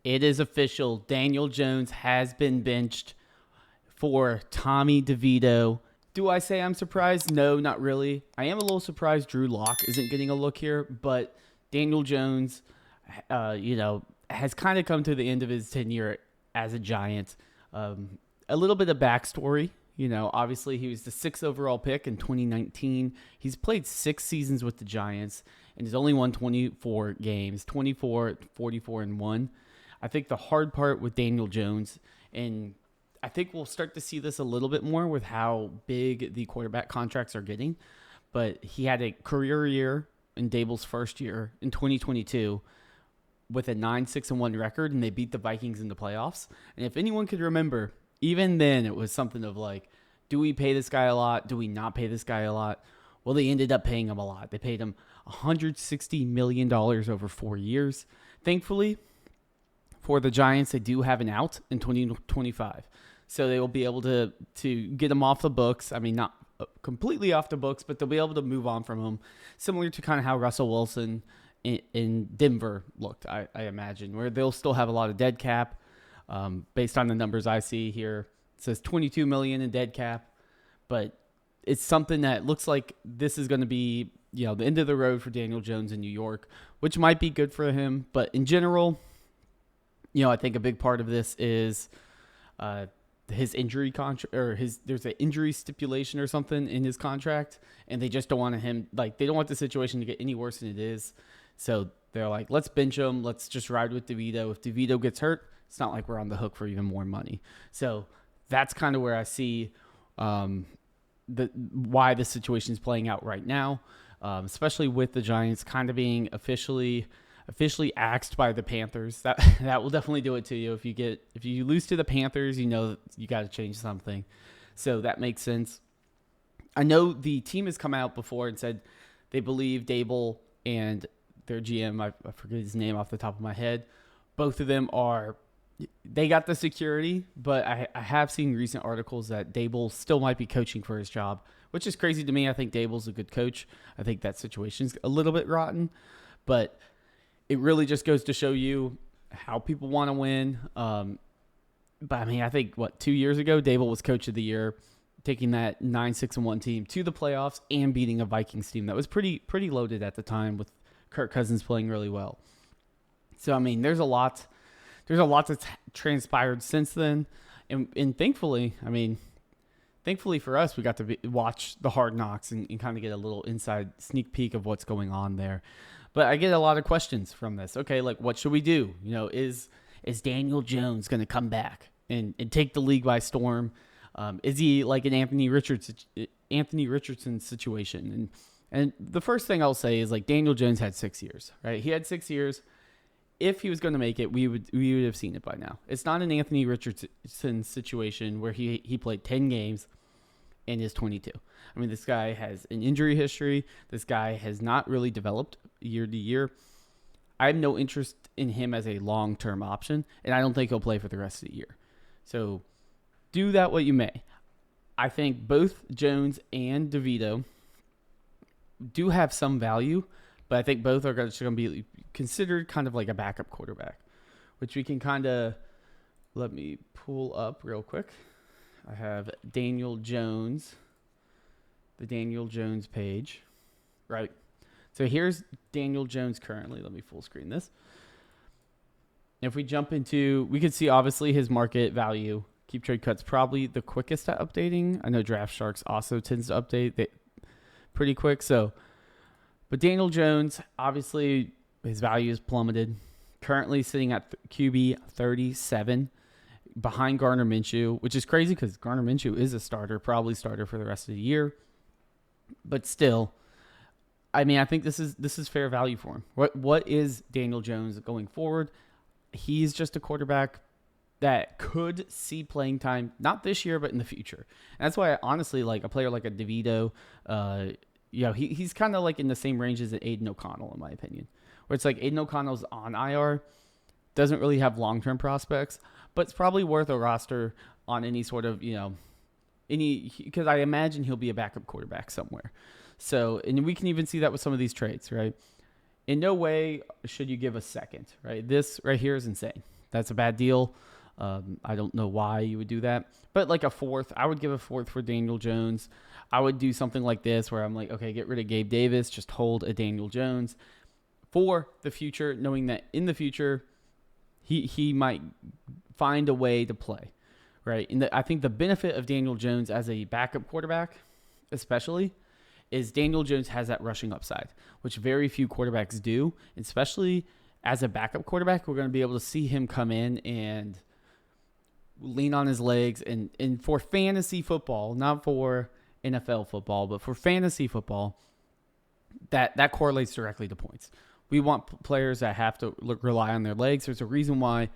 It is official. Daniel Jones has been benched for Tommy DeVito. Do I say I'm surprised? No, not really. I am a little surprised Drew Lock isn't getting a look here, but Daniel Jones, has kind of come to the end of his tenure as a Giant. A little bit of backstory. Obviously he was the 6th overall pick in 2019. He's played 6 seasons with the Giants and he's only won 24 games, 24, 44, and 1. I think the hard part with Daniel Jones, and I think we'll start to see this a little bit more with how big the quarterback contracts are getting, but he had a career year in Dable's first year in 2022 with a 9-6-1 record, and they beat the Vikings in the playoffs. And if anyone could remember, even then it was something of like, do we pay this guy a lot? Do we not pay this guy a lot? Well, they ended up paying him a lot. They paid him $160 million over 4 years. Thankfully, for the Giants, they do have an out in 2025. So they will be able to get him off the books. I mean, not completely off the books, but they'll be able to move on from him. Similar to kind of how Russell Wilson in Denver looked, I imagine, where they'll still have a lot of dead cap. Based on the numbers I see here, it says $22 million in dead cap. But it's something that looks like this is going to be, the end of the road for Daniel Jones in New York, which might be good for him. But in general, I think a big part of this is his injury contract, or there's an injury stipulation or something in his contract, and they just don't want they don't want the situation to get any worse than it is. So they're like, let's bench him. Let's just ride with DeVito. If DeVito gets hurt, it's not like we're on the hook for even more money. So that's kind of where I see why the situation is playing out right now, especially with the Giants kind of being officially axed by the Panthers. That will definitely do it to you. If you lose to the Panthers, you got to change something. So that makes sense. I know the team has come out before and said they believe Dable and their GM, I forget his name off the top of my head, both of them they got the security, but I have seen recent articles that Dable still might be coaching for his job, which is crazy to me. I think Dable's a good coach. I think that situation's a little bit rotten, but it really just goes to show you how people want to win. But I mean, I think 2 years ago, Dable was coach of the year, taking that 9-6-1 team to the playoffs and beating a Vikings team that was pretty loaded at the time with Kirk Cousins playing really well. So I mean, there's a lot that's transpired since then, and thankfully for us, we got to watch the Hard Knocks and kind of get a little inside sneak peek of what's going on there. But I get a lot of questions from this. Okay, like what should we do? Is Daniel Jones going to come back and take the league by storm? Is he like an Anthony Richardson situation? And the first thing I'll say is, like, Daniel Jones had 6 years, right? He had 6 years. If he was going to make it, we would have seen it by now. It's not an Anthony Richardson situation where he played 10 games and is 22. I mean, this guy has an injury history. This guy has not really developed year to year. I have no interest in him as a long-term option, and I don't think he'll play for the rest of the year. So do that what you may. I think both Jones and DeVito do have some value, but I think both are going to be considered kind of like a backup quarterback, which we can kind of, let me pull up real quick. I have Daniel Jones, the Daniel Jones page, right? So here's Daniel Jones currently. Let me full screen this. If we jump into, we can see obviously his market value. Keep Trade Cut's probably the quickest at updating. I know Draft Sharks also tends to update pretty quick. But Daniel Jones, obviously his value is plummeted. Currently sitting at QB 37 behind Gardner Minshew, which is crazy because Gardner Minshew is a starter, probably starter for the rest of the year. But still, I mean, I think this is fair value for him. What is Daniel Jones going forward? He's just a quarterback that could see playing time, not this year, but in the future. And that's why I honestly like a player like a DeVito. He's kind of like in the same range as Aiden O'Connell, in my opinion, where it's like Aiden O'Connell's on IR, doesn't really have long-term prospects, but it's probably worth a roster on any sort of, because I imagine he'll be a backup quarterback somewhere. So, and we can even see that with some of these trades, right? In no way should you give a second, right? This right here is insane. That's a bad deal. I don't know why you would do that. But like a fourth, I would give a fourth for Daniel Jones. I would do something like this where I'm like, okay, get rid of Gabe Davis, just hold a Daniel Jones for the future, knowing that in the future he might find a way to play, right? And I think the benefit of Daniel Jones as a backup quarterback, especially, is Daniel Jones has that rushing upside, which very few quarterbacks do, especially as a backup quarterback. We're going to be able to see him come in and lean on his legs. And for fantasy football, not for NFL football, but for fantasy football, that correlates directly to points. We want players that have to rely on their legs. There's a reason why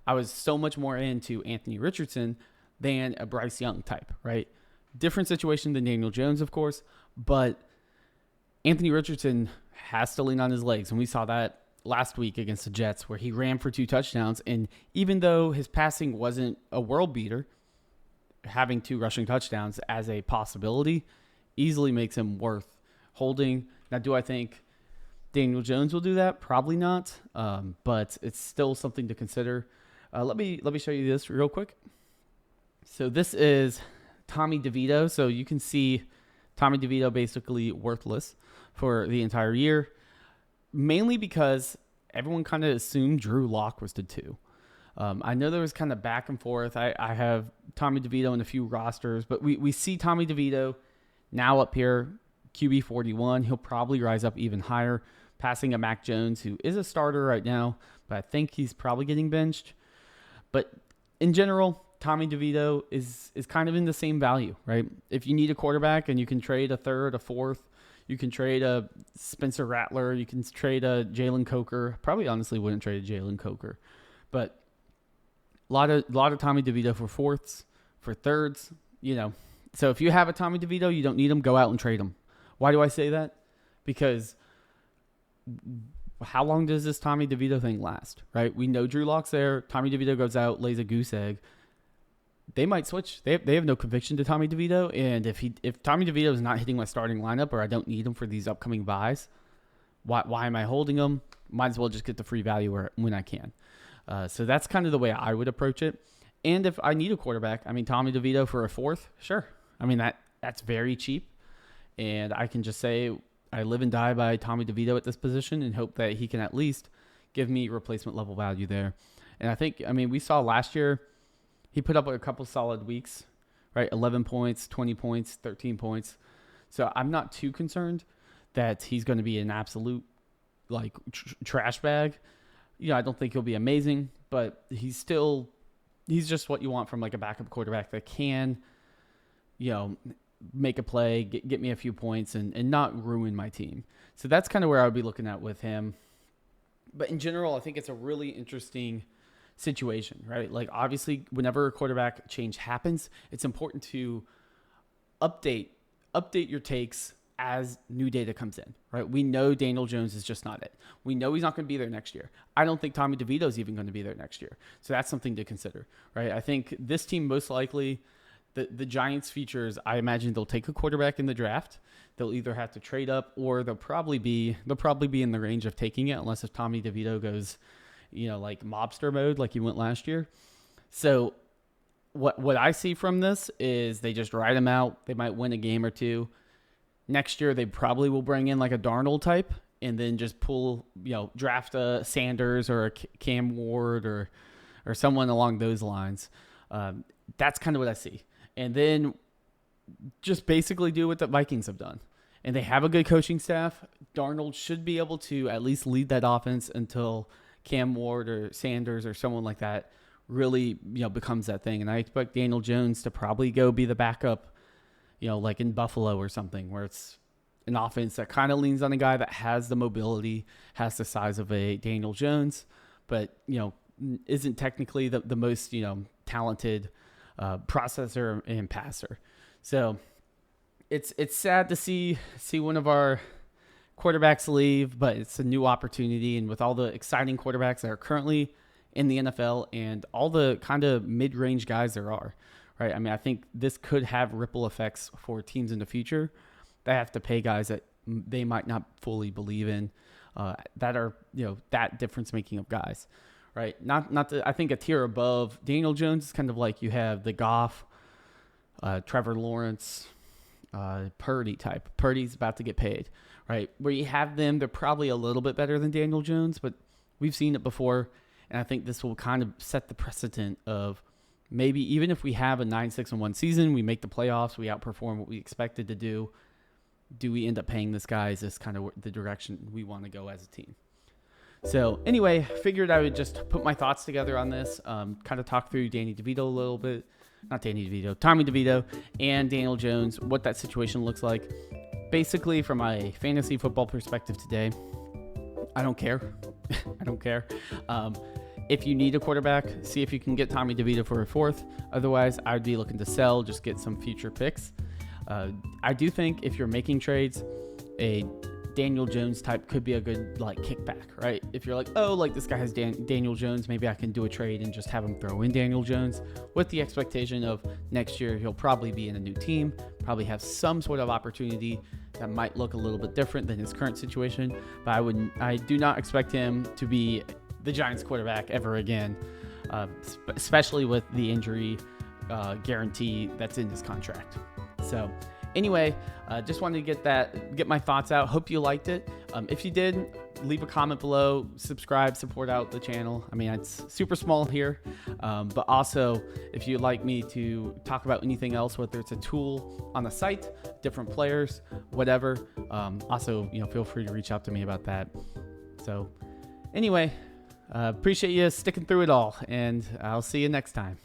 I was so much more into Anthony Richardson than a Bryce Young type, right? Different situation than Daniel Jones, of course, but Anthony Richardson has to lean on his legs. And we saw that last week against the Jets where he ran for 2 touchdowns. And even though his passing wasn't a world beater, having 2 rushing touchdowns as a possibility easily makes him worth holding. Now, do I think Daniel Jones will do that? Probably not, but it's still something to consider. Let me show you this real quick. So this is Tommy DeVito. So you can see Tommy DeVito basically worthless for the entire year, mainly because everyone kind of assumed Drew Lock was the 2. I know there was kind of back and forth. I have Tommy DeVito in a few rosters, but we see Tommy DeVito now up here, QB 41. He'll probably rise up even higher, passing a Mac Jones, who is a starter right now, but I think he's probably getting benched. But in general, Tommy DeVito is kind of in the same value, right? If you need a quarterback and you can trade a third, a fourth, you can trade a Spencer Rattler, you can trade a Jalen Coker. Probably honestly wouldn't trade a Jalen Coker, but a lot of Tommy DeVito for fourths, for thirds, So if you have a Tommy DeVito, you don't need him, go out and trade him. Why do I say that? Because how long does this Tommy DeVito thing last, right? We know Drew Lock's there. Tommy DeVito goes out, lays a goose egg. They might switch. They have no conviction to Tommy DeVito, and if Tommy DeVito is not hitting my starting lineup or I don't need him for these upcoming buys, why am I holding him? Might as well just get the free value when I can. So that's kind of the way I would approach it. And if I need a quarterback, Tommy DeVito for a fourth, sure. That's very cheap, and I can just say I live and die by Tommy DeVito at this position and hope that he can at least give me replacement level value there. And I think, we saw last year he put up a couple solid weeks, right? 11 points, 20 points, 13 points. So I'm not too concerned that he's going to be an absolute trash bag. I don't think he'll be amazing, but he's just what you want from a backup quarterback that can, make a play, get me a few points and not ruin my team. So that's kind of where I would be looking at with him. But in general, I think it's a really interesting situation, right? Obviously, whenever a quarterback change happens, it's important to update your takes as new data comes in, right? We know Daniel Jones is just not it. We know he's not going to be there next year. I don't think Tommy DeVito is even going to be there next year. So that's something to consider, right? I think this team most likely, the Giants features, I imagine they'll take a quarterback in the draft. They'll either have to trade up or they'll probably be in the range of taking it, unless if Tommy DeVito goes, mobster mode like he went last year. So what I see from this is they just ride him out. They might win a game or two. Next year, they probably will bring in a Darnold type and then just draft a Sanders or a Cam Ward or someone along those lines. That's kind of what I see. And then just basically do what the Vikings have done. And they have a good coaching staff. Darnold should be able to at least lead that offense until Cam Ward or Sanders or someone like that really becomes that thing. And I expect Daniel Jones to probably go be the backup, like in Buffalo or something, where it's an offense that kind of leans on a guy that has the mobility, has the size of a Daniel Jones, but, isn't technically the most, talented processor and passer. So it's sad to see one of our quarterbacks leave, but it's a new opportunity. And with all the exciting quarterbacks that are currently in the NFL and all the kind of mid-range guys there are, right? I think this could have ripple effects for teams in the future that have to pay guys that they might not fully believe in, that are, that difference making of guys, right? I think a tier above Daniel Jones is kind of like you have the Goff, Trevor Lawrence, Purdy type. Purdy's about to get paid, right? Where you have them, they're probably a little bit better than Daniel Jones, but we've seen it before, and I think this will kind of set the precedent of maybe even if we have a 9-6-1 season, we make the playoffs, we outperform what we expected to do we end up paying this guy? Is this kind of the direction we want to go as a team? So anyway, figured I would just put my thoughts together on this, kind of talk through Tommy DeVito and Daniel Jones, what that situation looks like. Basically, from a fantasy football perspective today, I don't care. I don't care. If you need a quarterback, see if you can get Tommy DeVito for a fourth. Otherwise, I'd be looking to sell, just get some future picks. I do think if you're making trades, a Daniel Jones type could be a good kickback, right? If you're like, oh, this guy has Daniel Jones, maybe I can do a trade and just have him throw in Daniel Jones with the expectation of next year he'll probably be in a new team, probably have some sort of opportunity that might look a little bit different than his current situation. But I do not expect him to be the Giants quarterback ever again, especially with the injury guarantee that's in his contract. So anyway, just wanted to get my thoughts out. Hope you liked it. If you did, leave a comment below, subscribe, support out the channel. I mean, it's super small here, but also if you'd like me to talk about anything else, whether it's a tool on the site, different players, whatever, also, feel free to reach out to me about that. So anyway, appreciate you sticking through it all, and I'll see you next time.